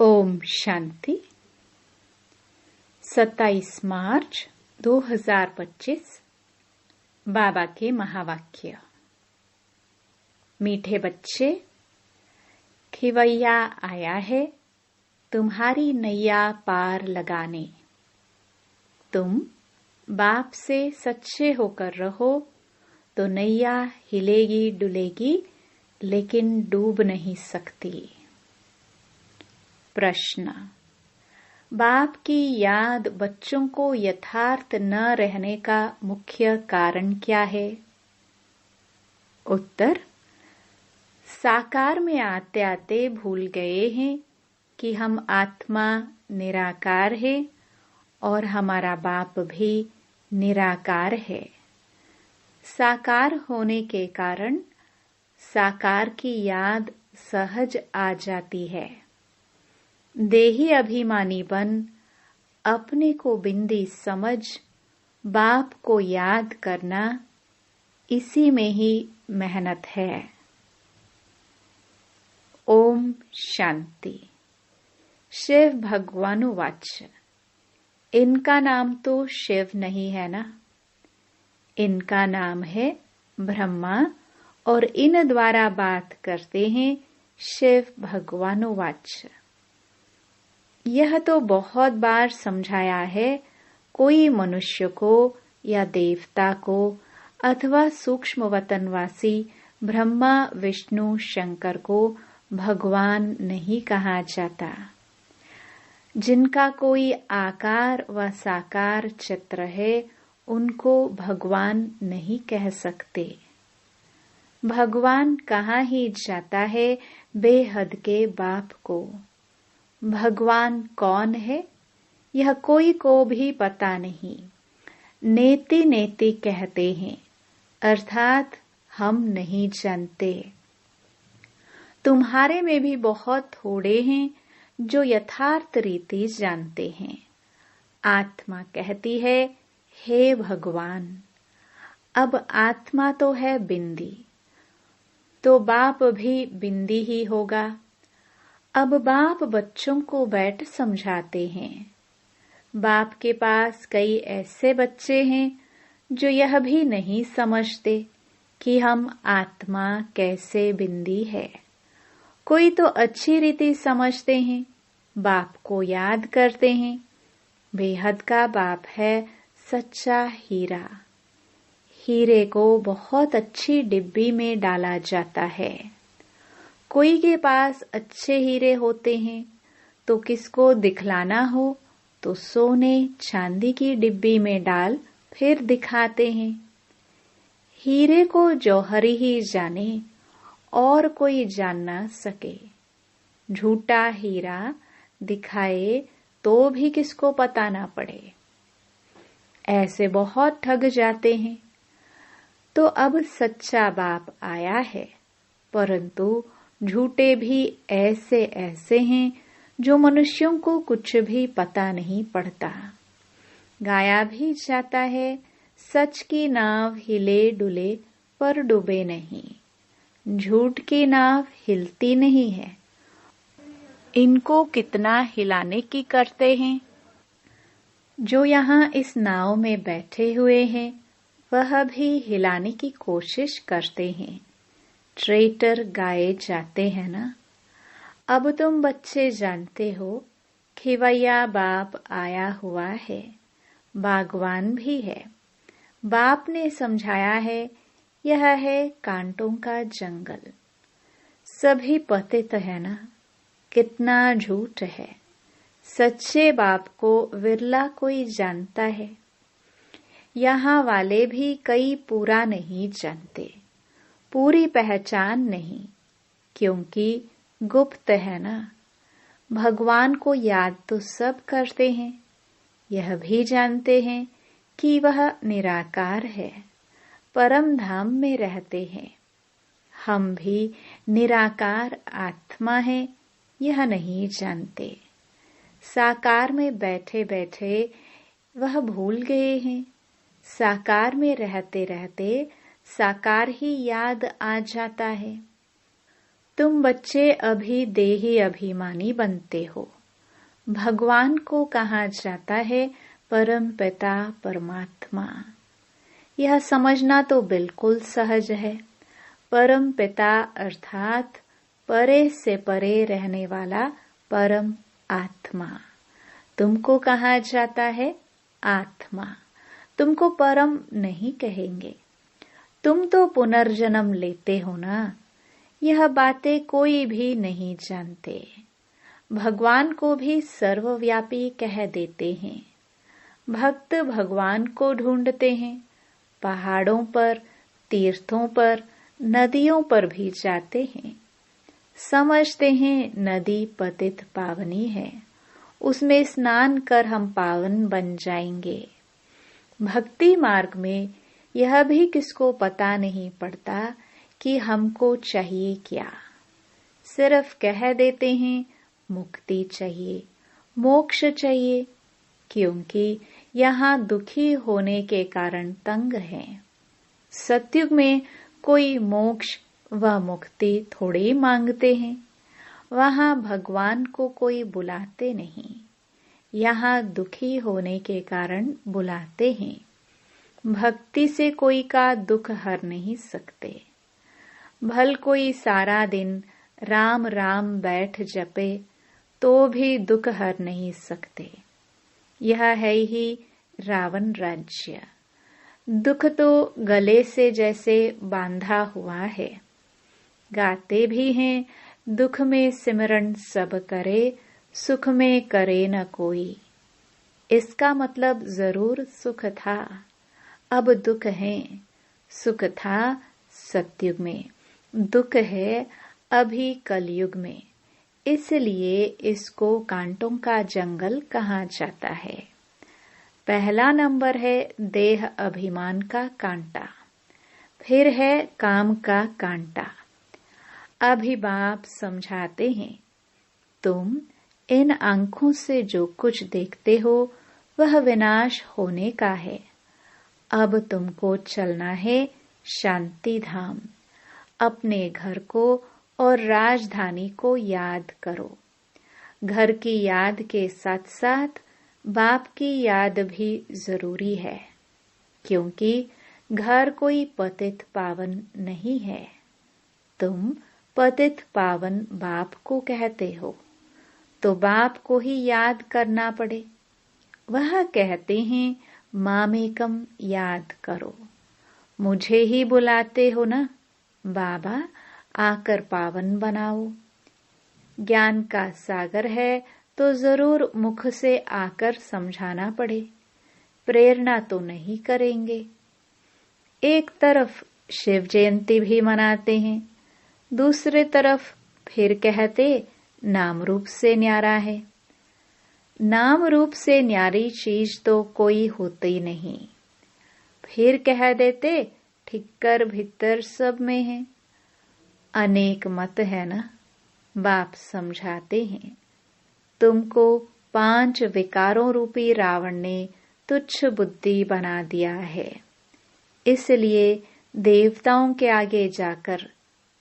ओम शांति। 27 मार्च 2025 बाबा के महावाक्य। मीठे बच्चे, खिवैया आया है तुम्हारी नैया पार लगाने। तुम बाप से सच्चे होकर रहो तो नैया हिलेगी डुलेगी लेकिन डूब नहीं सकती। प्रश्न: बाप की याद बच्चों को यथार्थ न रहने का मुख्य कारण क्या है? उत्तर: साकार में आते आते भूल गए हैं कि हम आत्मा निराकार है और हमारा बाप भी निराकार है। साकार होने के कारण साकार की याद सहज आ जाती है। देही अभिमानी बन अपने को बिंदी समझ बाप को याद करना, इसी में ही मेहनत है। ओम शांति। शिव भगवान वाच्य। इनका नाम तो शिव नहीं है ना, इनका नाम है ब्रह्मा और इन द्वारा बात करते हैं शिव भगवान वाच्य। यह तो बहुत बार समझाया है। कोई मनुष्य को या देवता को अथवा सूक्ष्म वतनवासी ब्रह्मा विष्णु शंकर को भगवान नहीं कहा जाता। जिनका कोई आकार व साकार चित्र है उनको भगवान नहीं कह सकते। भगवान कहा ही जाता है बेहद के बाप को। भगवान कौन है यह कोई को भी पता नहीं। नेति नेति कहते हैं, अर्थात हम नहीं जानते। तुम्हारे में भी बहुत थोड़े हैं जो यथार्थ रीति जानते हैं। आत्मा कहती है, हे भगवान। अब आत्मा तो है बिंदी, तो बाप भी बिंदी ही होगा। अब बाप बच्चों को बैठ समझाते हैं। बाप के पास कई ऐसे बच्चे हैं जो यह भी नहीं समझते कि हम आत्मा कैसे बिंदी है। कोई तो अच्छी रीति समझते हैं, बाप को याद करते हैं। बेहद का बाप है सच्चा हीरा। हीरे को बहुत अच्छी डिब्बी में डाला जाता है। कोई के पास अच्छे हीरे होते हैं तो किसको दिखलाना हो तो सोने चांदी की डिब्बी में डाल फिर दिखाते हैं। हीरे को जौहरी ही जाने और कोई जान ना सके। झूठा हीरा दिखाए तो भी किसको पता ना पड़े। ऐसे बहुत ठग जाते हैं। तो अब सच्चा बाप आया है, परंतु झूठे भी ऐसे ऐसे हैं जो मनुष्यों को कुछ भी पता नहीं पड़ता। गाया भी जाता है, सच की नाव हिले डुले पर डूबे नहीं। झूठ की नाव हिलती नहीं है। इनको कितना हिलाने की करते हैं। जो यहाँ इस नाव में बैठे हुए हैं वह भी हिलाने की कोशिश करते हैं। ट्रेटर गाए जाते हैं ना। अब तुम बच्चे जानते हो खिवैया बाप आया हुआ है, बागवान भी है। बाप ने समझाया है यह है कांटों का जंगल। सभी पतित है ना, कितना झूठ है। सच्चे बाप को विरला कोई जानता है। यहाँ वाले भी कई पूरा नहीं जानते, पूरी पहचान नहीं, क्योंकि गुप्त है ना। भगवान को याद तो सब करते हैं, यह भी जानते हैं कि वह निराकार है, परम धाम में रहते हैं। हम भी निराकार आत्मा हैं, यह नहीं जानते। साकार में बैठे बैठे वह भूल गए हैं। साकार में रहते रहते साकार ही याद आ जाता है। तुम बच्चे अभी देही अभिमानी बनते हो। भगवान को कहा जाता है परम पिता परमात्मा। यह समझना तो बिल्कुल सहज है। परम पिता अर्थात परे से परे रहने वाला परम आत्मा। तुमको कहा जाता है आत्मा। तुमको परम नहीं कहेंगे। तुम तो पुनर्जन्म लेते हो ना। यह बातें कोई भी नहीं जानते। भगवान को भी सर्वव्यापी कह देते हैं। भक्त भगवान को ढूंढते हैं। पहाड़ों पर, तीर्थों पर, नदियों पर भी जाते हैं। समझते हैं नदी पतित पावनी है, उसमें स्नान कर हम पावन बन जाएंगे। भक्ति मार्ग में यह भी किसको पता नहीं पड़ता कि हमको चाहिए क्या। सिर्फ कह देते हैं मुक्ति चाहिए, मोक्ष चाहिए, क्योंकि यहाँ दुखी होने के कारण तंग हैं। सतयुग में कोई मोक्ष व मुक्ति थोड़ी मांगते हैं। वहाँ भगवान को कोई बुलाते नहीं। यहाँ दुखी होने के कारण बुलाते हैं। भक्ति से कोई का दुख हर नहीं सकते। भल कोई सारा दिन राम राम बैठ जपे तो भी दुख हर नहीं सकते। यह है ही रावण राज्य। दुख तो गले से जैसे बांधा हुआ है। गाते भी हैं दुख में सिमरन सब करे, सुख में करे न कोई। इसका मतलब जरूर सुख था, अब दुख है। सुख था सतयुग में, दुख है अभी कलयुग में। इसलिए इसको कांटों का जंगल कहा जाता है। पहला नंबर है देह अभिमान का कांटा, फिर है काम का कांटा। अभी बाप समझाते हैं, तुम इन आंखों से जो कुछ देखते हो वह विनाश होने का है। अब तुमको चलना है शांति धाम। अपने घर को और राजधानी को याद करो। घर की याद के साथ साथ बाप की याद भी जरूरी है, क्योंकि घर कोई पतित पावन नहीं है। तुम पतित पावन बाप को कहते हो, तो बाप को ही याद करना पड़े। वह कहते हैं मामेकम याद करो। मुझे ही बुलाते हो ना बाबा, आकर पावन बनाओ। ज्ञान का सागर है तो जरूर मुख से आकर समझाना पड़े। प्रेरणा तो नहीं करेंगे। एक तरफ शिव जयंती भी मनाते हैं, दूसरे तरफ फिर कहते नाम रूप से न्यारा है। नाम रूप से न्यारी चीज तो कोई होती नहीं। फिर कह देते ठिक्कर भीतर सब में है। अनेक मत है ना। बाप समझाते हैं, तुमको 5 विकारों रूपी रावण ने तुच्छ बुद्धि बना दिया है। इसलिए देवताओं के आगे जाकर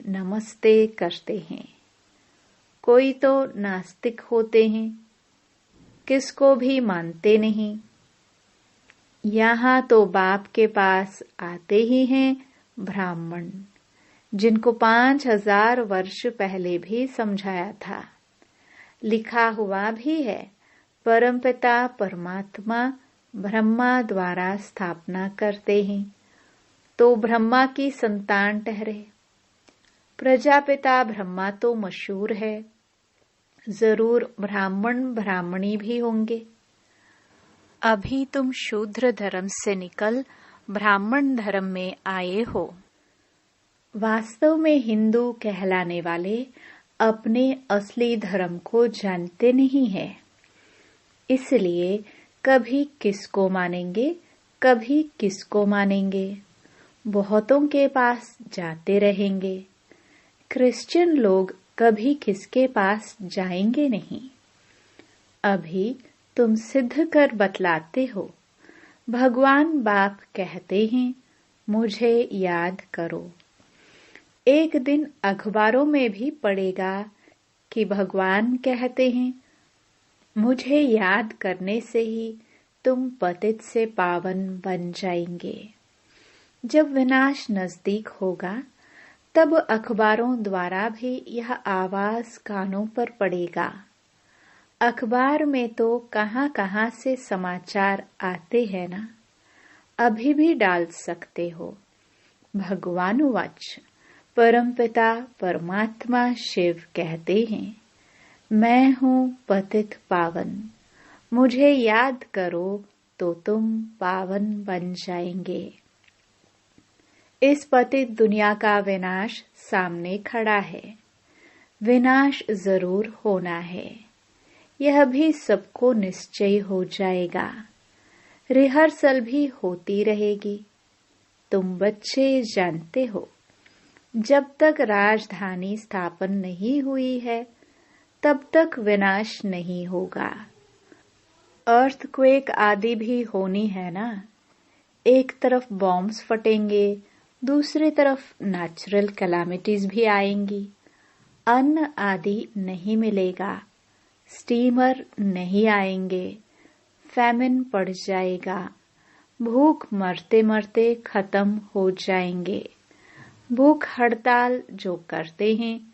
नमस्ते करते हैं। कोई तो नास्तिक होते हैं, किसको भी मानते नहीं। यहाँ तो बाप के पास आते ही हैं ब्राह्मण, जिनको 5000 वर्ष पहले भी समझाया था। लिखा हुआ भी है, परमपिता परमात्मा ब्रह्मा द्वारा स्थापना करते हैं तो ब्रह्मा की संतान ठहरे। प्रजापिता ब्रह्मा तो मशहूर है, जरूर ब्राह्मण ब्राह्मणी भी होंगे। अभी तुम शूद्र धर्म से निकल ब्राह्मण धर्म में आए हो। वास्तव में हिंदू कहलाने वाले अपने असली धर्म को जानते नहीं है। इसलिए कभी किसको मानेंगे, कभी किसको मानेंगे। बहुतों के पास जाते रहेंगे। क्रिश्चियन लोग कभी किसके पास जाएंगे नहीं। अभी तुम सिद्ध कर बतलाते हो। भगवान बाप कहते हैं मुझे याद करो। एक दिन अखबारों में भी पढ़ेगा कि भगवान कहते हैं, मुझे याद करने से ही तुम पतित से पावन बन जाएंगे। जब विनाश नजदीक होगा तब अखबारों द्वारा भी यह आवाज कानों पर पड़ेगा। अखबार में तो कहां-कहां से समाचार आते हैं ना, अभी भी डाल सकते हो। भगवानुवाच, परमपिता परमात्मा शिव कहते हैं, मैं हूँ पतित पावन, मुझे याद करो तो तुम पावन बन जाएंगे। इस पतित दुनिया का विनाश सामने खड़ा है। विनाश जरूर होना है, यह भी सबको निश्चय हो जाएगा। रिहर्सल भी होती रहेगी। तुम बच्चे जानते हो, जब तक राजधानी स्थापन नहीं हुई है तब तक विनाश नहीं होगा। अर्थक्वेक आदि भी होनी है ना। एक तरफ बॉम्ब्स फटेंगे, दूसरी तरफ नेचुरल कैलामिटीज भी आएंगी। अन्न आदि नहीं मिलेगा, स्टीमर नहीं आएंगे, फैमिन पड़ जाएगा, भूख मरते मरते खत्म हो जाएंगे। भूख हड़ताल जो करते हैं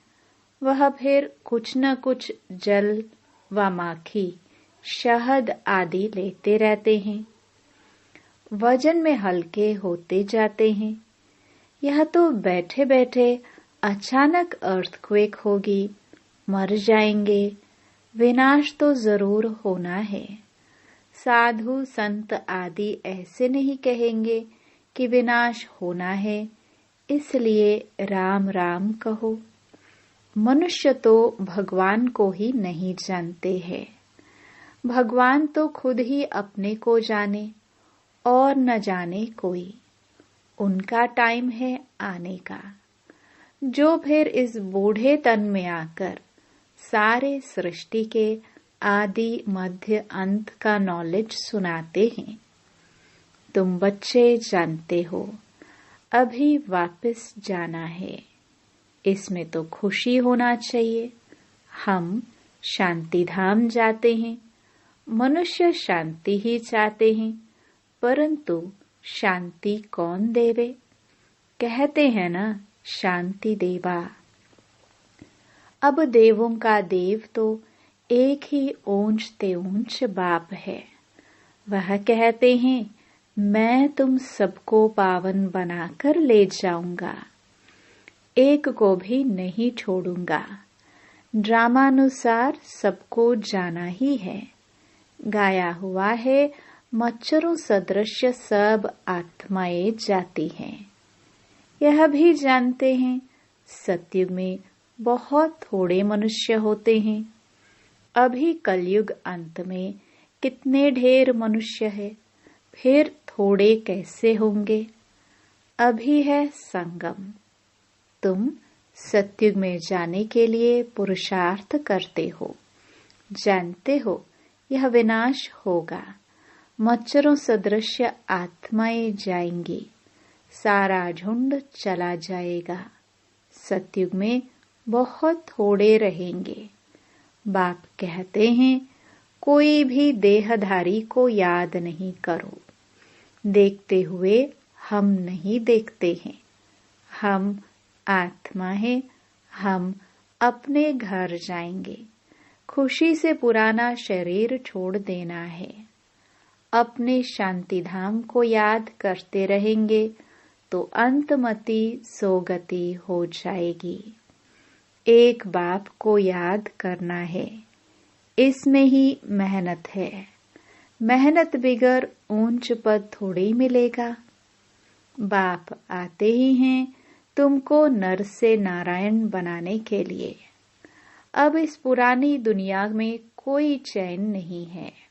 वह फिर कुछ न कुछ जल व माखी, शहद आदि लेते रहते हैं। वजन में हल्के होते जाते हैं। यह तो बैठे बैठे अचानक अर्थक्वेक होगी, मर जाएंगे। विनाश तो जरूर होना है। साधु संत आदि ऐसे नहीं कहेंगे कि विनाश होना है, इसलिए राम राम कहो। मनुष्य तो भगवान को ही नहीं जानते हैं। भगवान तो खुद ही अपने को जाने और न जाने कोई। उनका टाइम है आने का, जो फिर इस बूढ़े तन में आकर सारे सृष्टि के आदि मध्य अंत का नॉलेज सुनाते हैं। तुम बच्चे जानते हो, अभी वापस जाना है। इसमें तो खुशी होना चाहिए। हम शांति धाम जाते हैं। मनुष्य शांति ही चाहते हैं, परंतु शांति कौन देवे? कहते हैं ना, शांति देवा। अब देवों का देव तो एक ही ऊंच ते ऊंच बाप है। वह कहते हैं, मैं तुम सबको पावन बनाकर ले जाऊंगा, एक को भी नहीं छोड़ूंगा। ड्रामानुसार सबको जाना ही है। गाया हुआ है, मच्छरों सदृश सब आत्माएं जाती हैं। यह भी जानते हैं, सतयुग में बहुत थोड़े मनुष्य होते हैं। अभी कलयुग अंत में कितने ढेर मनुष्य है, फिर थोड़े कैसे होंगे? अभी है संगम। तुम सतयुग में जाने के लिए पुरुषार्थ करते हो। जानते हो यह विनाश होगा। मच्छरों सदृश आत्माएं जाएंगी, सारा झुंड चला जाएगा। सतयुग में बहुत थोड़े रहेंगे। बाप कहते हैं, कोई भी देहधारी को याद नहीं करो। देखते हुए हम नहीं देखते हैं। हम आत्मा है। हम अपने घर जाएंगे। खुशी से पुराना शरीर छोड़ देना है। अपने शांति धाम को याद करते रहेंगे तो अंतमति सोगति हो जाएगी। एक बाप को याद करना है, इसमें ही मेहनत है। मेहनत बिगर ऊंच पद थोड़ी मिलेगा। बाप आते ही हैं तुमको नर से नारायण बनाने के लिए। अब इस पुरानी दुनिया में कोई चैन नहीं है।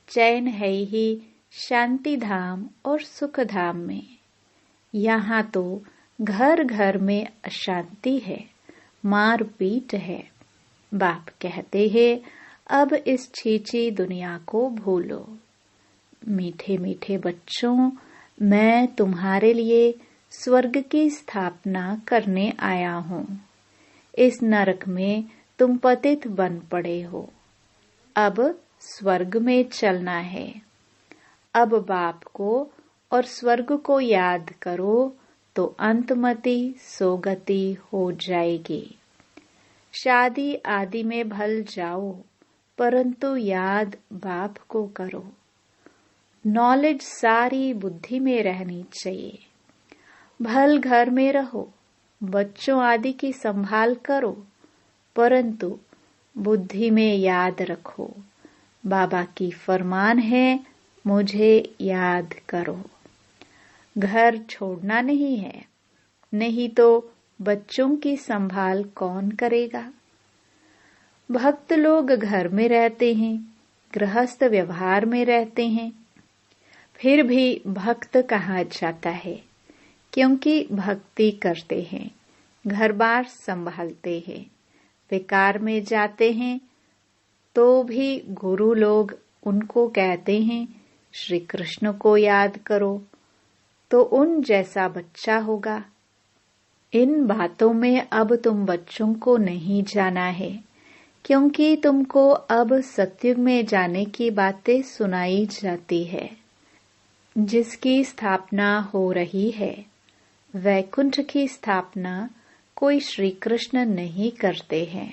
चैन है ही शांति धाम और सुख धाम में। यहाँ तो घर घर में अशांति है, मार पीट है। बाप कहते हैं, अब इस छीची दुनिया को भूलो। मीठे मीठे बच्चों, मैं तुम्हारे लिए स्वर्ग की स्थापना करने आया हूँ। इस नरक में तुम पतित बन पड़े हो, अब स्वर्ग में चलना है। अब बाप को और स्वर्ग को याद करो तो अंतमति सोगति हो जाएगी। शादी आदि में भल जाओ, परंतु याद बाप को करो। नॉलेज सारी बुद्धि में रहनी चाहिए। भल घर में रहो, बच्चों आदि की संभाल करो, परंतु बुद्धि में याद रखो, बाबा की फरमान है, मुझे याद करो। घर छोड़ना नहीं है, नहीं तो बच्चों की संभाल कौन करेगा। भक्त लोग घर में रहते हैं, गृहस्थ व्यवहार में रहते हैं, फिर भी भक्त कहा जाता है, क्योंकि भक्ति करते हैं, घर बार संभालते हैं। विकार में जाते हैं तो भी गुरु लोग उनको कहते हैं, श्री कृष्ण को याद करो, तो उन जैसा बच्चा होगा। इन बातों में अब तुम बच्चों को नहीं जाना है, क्योंकि तुमको अब सत्युग में जाने की बातें सुनाई जाती है। जिसकी स्थापना हो रही है, वैकुंठ की स्थापना कोई श्री कृष्ण नहीं करते हैं।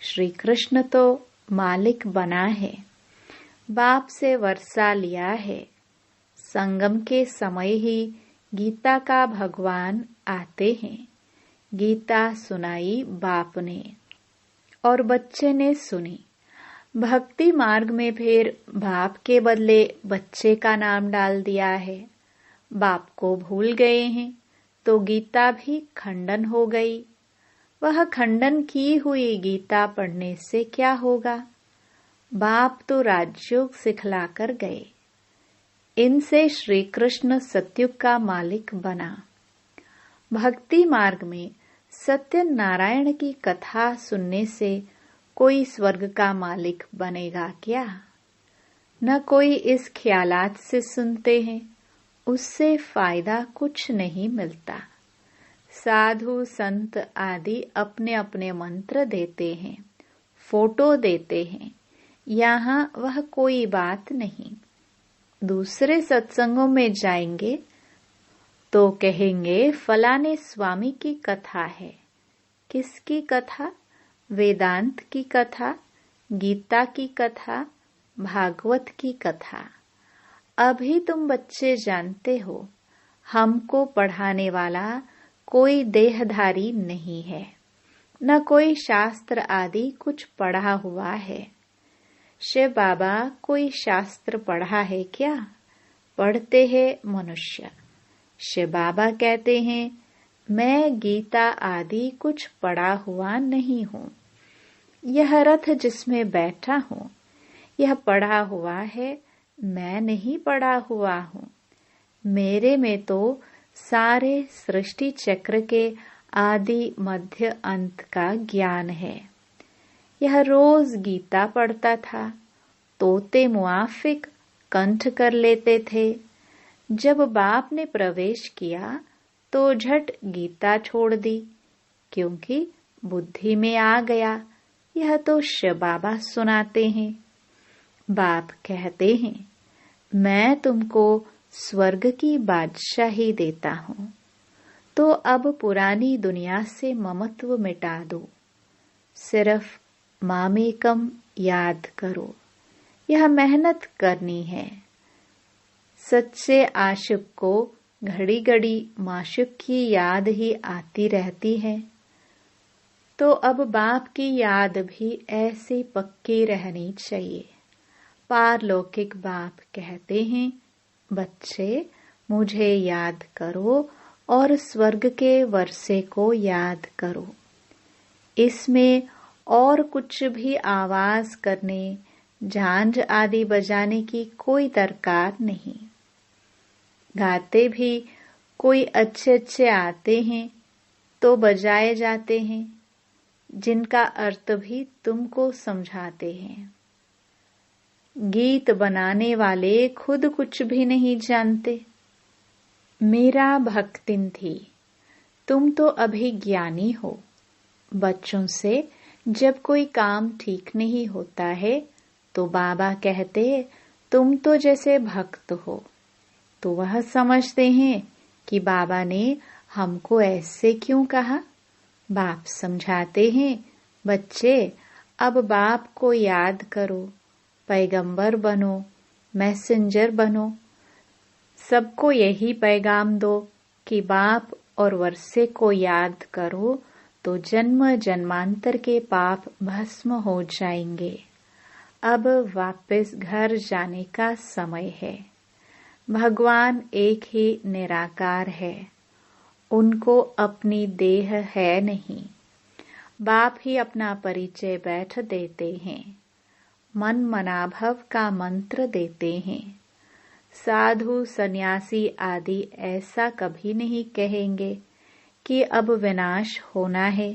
श्री कृष्ण तो मालिक बना है, बाप से वर्षा लिया है। संगम के समय ही गीता का भगवान आते हैं। गीता सुनाई बाप ने और बच्चे ने सुनी। भक्ति मार्ग में फिर बाप के बदले बच्चे का नाम डाल दिया है। बाप को भूल गए हैं तो गीता भी खंडन हो गई। वह खंडन की हुई गीता पढ़ने से क्या होगा। बाप तो राजयोग सिखला कर गए। इनसे श्री कृष्ण सत्युग का मालिक बना। भक्ति मार्ग में सत्यनारायण की कथा सुनने से कोई स्वर्ग का मालिक बनेगा क्या। न कोई इस ख्यालात से सुनते हैं, उससे फायदा कुछ नहीं मिलता। साधु संत आदि अपने अपने मंत्र देते हैं, फोटो देते हैं, यहाँ वह कोई बात नहीं। दूसरे सत्संगों में जाएंगे तो कहेंगे फलाने स्वामी की कथा है। किसकी कथा? वेदांत की कथा, गीता की कथा, भागवत की कथा। अभी तुम बच्चे जानते हो, हमको पढ़ाने वाला कोई देहधारी नहीं है, न कोई शास्त्र आदि कुछ पढ़ा हुआ है। शिव बाबा कोई शास्त्र पढ़ा है क्या? पढ़ते हैं मनुष्य। शिव बाबा कहते हैं, मैं गीता आदि कुछ पढ़ा हुआ नहीं हूँ। यह रथ जिसमें बैठा हूँ, यह पढ़ा हुआ है, मैं नहीं पढ़ा हुआ हूँ। मेरे में तो सारे सृष्टि चक्र के आदि मध्य अंत का ज्ञान है। यह रोज गीता पढ़ता था, तोते मुआफिक कंठ कर लेते थे। जब बाप ने प्रवेश किया तो झट गीता छोड़ दी, क्योंकि बुद्धि में आ गया यह तो शिव बाबा सुनाते हैं। बाप कहते हैं, मैं तुमको स्वर्ग की बादशाही देता हूँ, तो अब पुरानी दुनिया से ममत्व मिटा दो। सिर्फ मामेकम याद करो। यह मेहनत करनी है। सच्चे आशिक को घड़ी घड़ी माशिक की याद ही आती रहती है। तो अब बाप की याद भी ऐसी पक्की रहनी चाहिए। पारलौकिक बाप कहते हैं, बच्चे मुझे याद करो और स्वर्ग के वर्षे को याद करो। इसमें और कुछ भी आवाज करने, झांझ आदि बजाने की कोई दरकार नहीं। गाते भी कोई अच्छे अच्छे आते हैं तो बजाए जाते हैं, जिनका अर्थ भी तुमको समझाते हैं। गीत बनाने वाले खुद कुछ भी नहीं जानते। मेरा भक्तिन थी, तुम तो अभी ज्ञानी हो। बच्चों से जब कोई काम ठीक नहीं होता है तो बाबा कहते तुम तो जैसे भक्त हो, तो वह समझते हैं कि बाबा ने हमको ऐसे क्यों कहा। बाप समझाते हैं, बच्चे अब बाप को याद करो, पैगंबर बनो, मैसेंजर बनो। सबको यही पैगाम दो कि बाप और वर्षे को याद करो तो जन्म जन्मांतर के पाप भस्म हो जाएंगे। अब वापस घर जाने का समय है। भगवान एक ही निराकार है, उनको अपनी देह है नहीं। बाप ही अपना परिचय बैठ देते हैं, मन मनाभव का मंत्र देते हैं। साधु सन्यासी आदि ऐसा कभी नहीं कहेंगे कि अब विनाश होना है।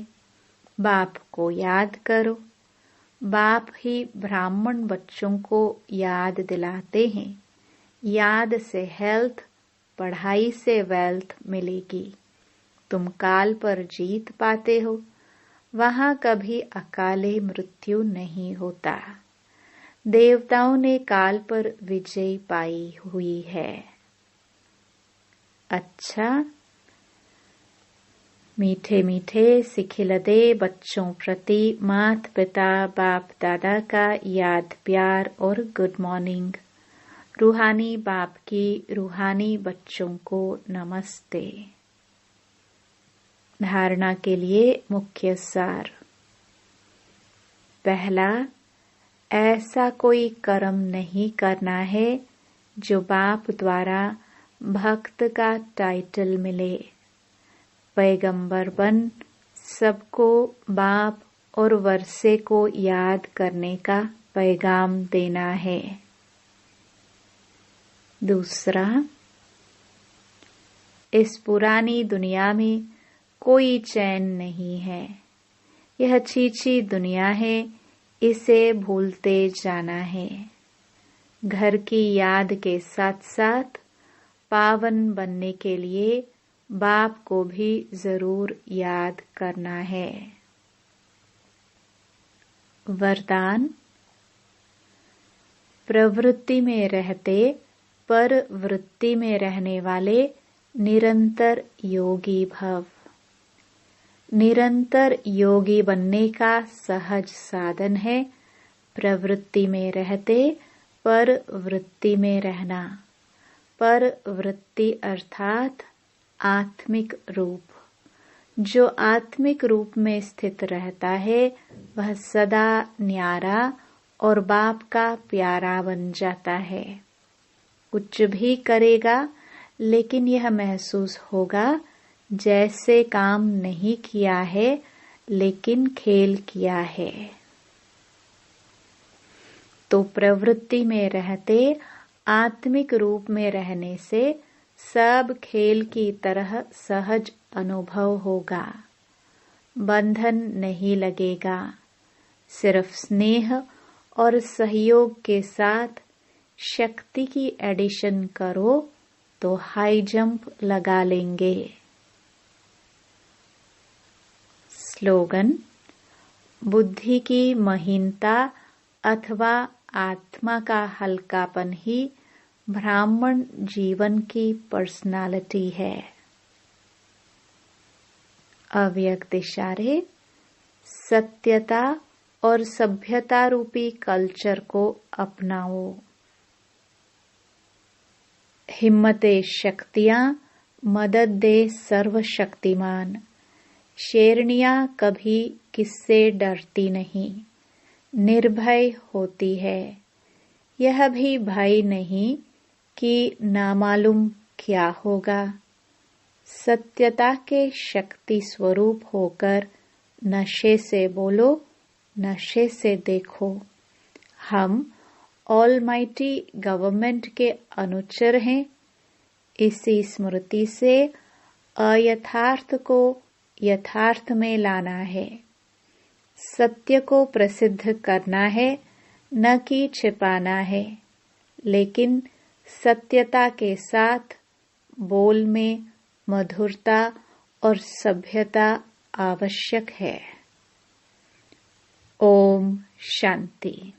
बाप को याद करो। बाप ही ब्राह्मण बच्चों को याद दिलाते हैं, याद से हेल्थ, पढ़ाई से वेल्थ मिलेगी। तुम काल पर जीत पाते हो, वहां कभी अकाले मृत्यु नहीं होता। देवताओं ने काल पर विजय पाई हुई है। अच्छा, मीठे मीठे सिखिलदे बच्चों प्रति माता पिता बाप दादा का याद प्यार और गुड मॉर्निंग। रूहानी बाप की रूहानी बच्चों को नमस्ते। धारणा के लिए मुख्य सार। पहला, ऐसा कोई कर्म नहीं करना है जो बाप द्वारा भक्त का टाइटल मिले। पैगंबर बन सबको बाप और वर्षे को याद करने का पैगाम देना है। दूसरा, इस पुरानी दुनिया में कोई चैन नहीं है। यह छीछी दुनिया है, इसे भूलते जाना है। घर की याद के साथ साथ पावन बनने के लिए बाप को भी जरूर याद करना है। वरदान। प्रवृत्ति में रहते पर वृत्ति में रहने वाले निरंतर योगी भव। निरंतर योगी बनने का सहज साधन है प्रवृत्ति में रहते पर वृत्ति में रहना। पर वृत्ति अर्थात आत्मिक रूप। जो आत्मिक रूप में स्थित रहता है वह सदा न्यारा और बाप का प्यारा बन जाता है। कुछ भी करेगा लेकिन यह महसूस होगा जैसे काम नहीं किया है लेकिन खेल किया है। तो प्रवृत्ति में रहते आत्मिक रूप में रहने से सब खेल की तरह सहज अनुभव होगा। बंधन नहीं लगेगा। सिर्फ स्नेह और सहयोग के साथ शक्ति की एडिशन करो तो हाई जंप लगा लेंगे। स्लोगन। बुद्धि की महीनता अथवा आत्मा का हल्कापन ही ब्राह्मण जीवन की पर्सनालिटी है। अव्यक्त इशारे। सत्यता और सभ्यता रूपी कल्चर को अपनाओ। हिम्मते शक्तियां मदद दे सर्वशक्तिमान। शेरनियां कभी किससे डरती नहीं, निर्भय होती है। यह भी भय नहीं कि नामालूम क्या होगा। सत्यता के शक्ति स्वरूप होकर नशे से बोलो, नशे से देखो। हम ऑलमाइटी गवर्नमेंट के अनुचर हैं। इसी स्मृति से अयथार्थ को यथार्थ में लाना है। सत्य को प्रसिद्ध करना है, न कि छिपाना है। लेकिन सत्यता के साथ बोल में मधुरता और सभ्यता आवश्यक है। ओम शांति।